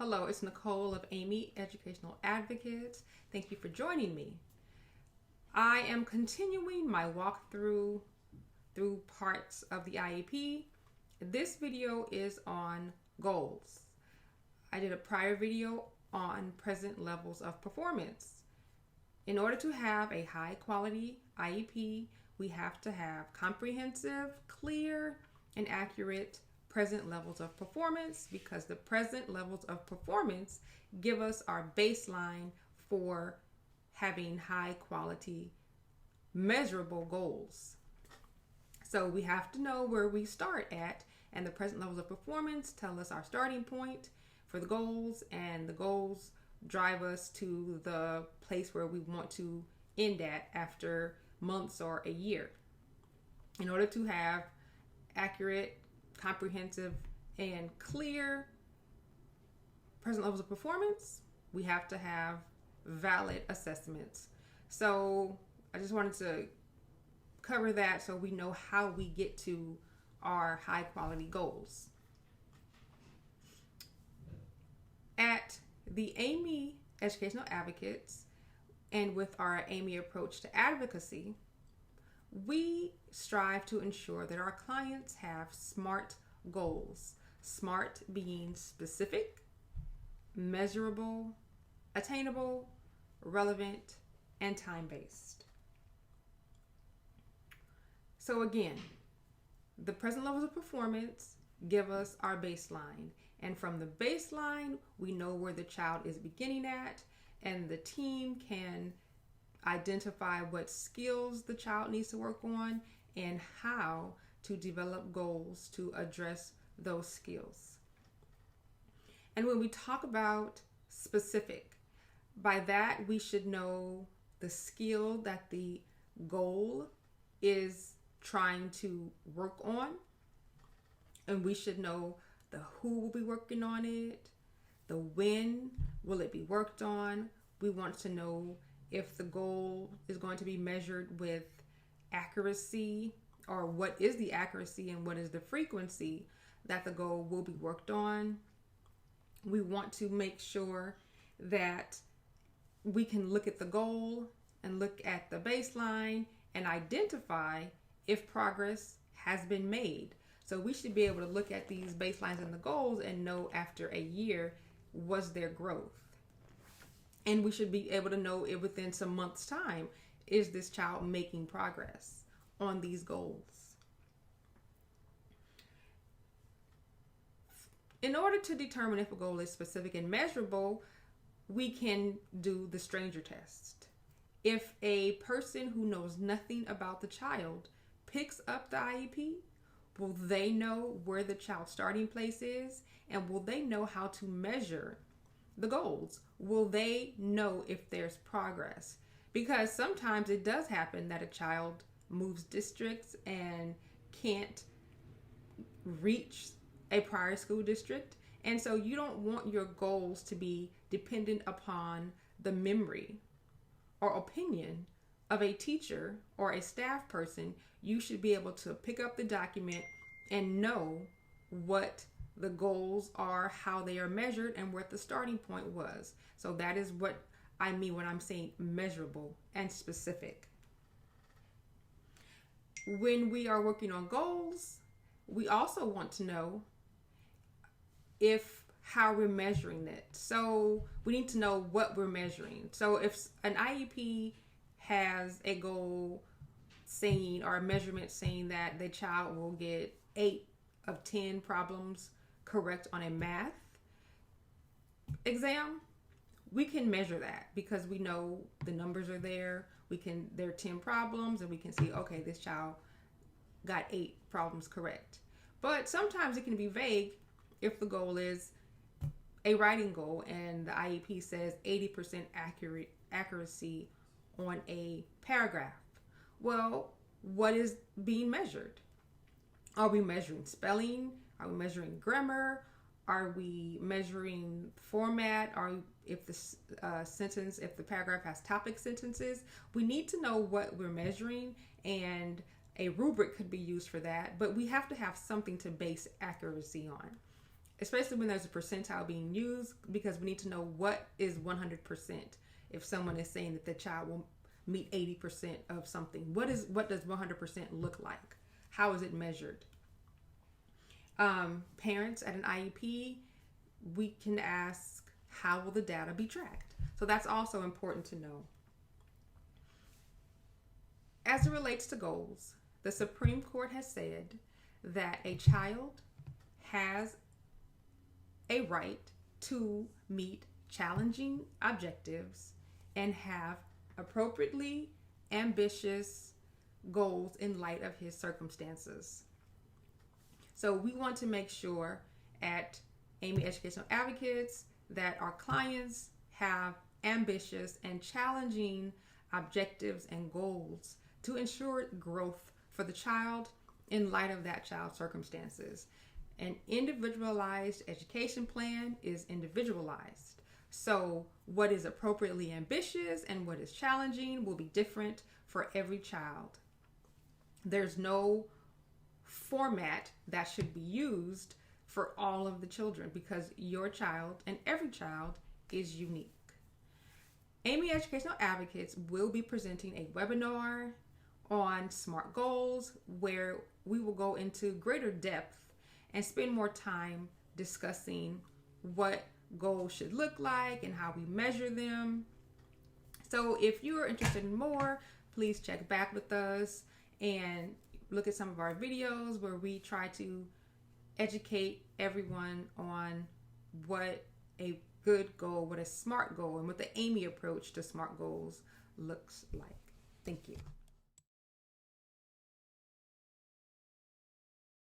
Hello, it's Nicole of Amey, Educational Advocates. Thank you for joining me. I am continuing my walkthrough through parts of the I.E.P. This video is on goals. I did a prior video on present levels of performance. In order to have a high quality I.E.P., we have to have comprehensive, clear, and accurate present levels of performance, because the present levels of performance give us our baseline for having high quality, measurable goals. So we have to know where we start at, and the present levels of performance tell us our starting point for the goals, and the goals drive us to the place where we want to end at after months or a year. In order to have accurate, comprehensive, and clear present levels of performance, we have to have valid assessments. So I just wanted to cover that so we know how we get to our high quality goals. At the Amey Educational Advocates, and with our Amey approach to advocacy, we strive to ensure that our clients have SMART goals. SMART being specific, measurable, attainable, relevant, and time-based. So again, the present levels of performance give us our baseline. And from the baseline, we know where the child is beginning at, and the team can identify what skills the child needs to work on and how to develop goals to address those skills. And when we talk about specific, by that we should know the skill that the goal is trying to work on, and we should know the who will be working on it, the when will it be worked on. We want to know if the goal is going to be measured with accuracy, or what is the accuracy and what is the frequency that the goal will be worked on. We want to make sure that we can look at the goal and look at the baseline and identify if progress has been made. So we should be able to look at these baselines and the goals and know after a year, was there growth? And we should be able to know if within some months' time, is this child making progress on these goals? In order to determine if a goal is specific and measurable, we can do the stranger test. If a person who knows nothing about the child picks up the I.E.P., will they know where the child's starting place is? And will they know how to measure the goals? Will they know if there's progress? Because sometimes it does happen that a child moves districts and can't reach a prior school district. And so you don't want your goals to be dependent upon the memory or opinion of a teacher or a staff person. You should be able to pick up the document and know what the goals are, how they are measured, and what the starting point was. So that is what I mean when I'm saying measurable and specific. When we are working on goals, we also want to know how we're measuring it. So we need to know what we're measuring. So if an I.E.P. has a goal saying, or a measurement saying that the child will get 8 of 10 problems correct on a math exam, we can measure that because we know the numbers are there. There are 10 problems, and we can see, okay, this child got 8 problems correct. But sometimes it can be vague if the goal is a writing goal and the I.E.P. says 80% accuracy on a paragraph. Well, what is being measured? Are we measuring spelling? Are we measuring grammar? Are we measuring format? If the paragraph has topic sentences? We need to know what we're measuring, and a rubric could be used for that, but we have to have something to base accuracy on. especially when there's a percentile being used, because we need to know what is 100%. If someone is saying that the child will meet 80% of something, what does 100% look like? How is it measured? Parents at an IEP, we can ask, how will the data be tracked? So that's also important to know. As it relates to goals, the Supreme Court has said that a child has a right to meet challenging objectives and have appropriately ambitious goals in light of his circumstances. So we want to make sure at Amey Educational Advocates that our clients have ambitious and challenging objectives and goals to ensure growth for the child in light of that child's circumstances. An individualized education plan is individualized. So what is appropriately ambitious and what is challenging will be different for every child. There's no format that should be used for all of the children because your child and every child is unique. Amey Educational Advocates will be presenting a webinar on SMART goals where we will go into greater depth and spend more time discussing what goals should look like and how we measure them. So if you are interested in more, please check back with us and look at some of our videos where we try to educate everyone on what a good goal, what a SMART goal, and what the Amey approach to SMART goals looks like. Thank you.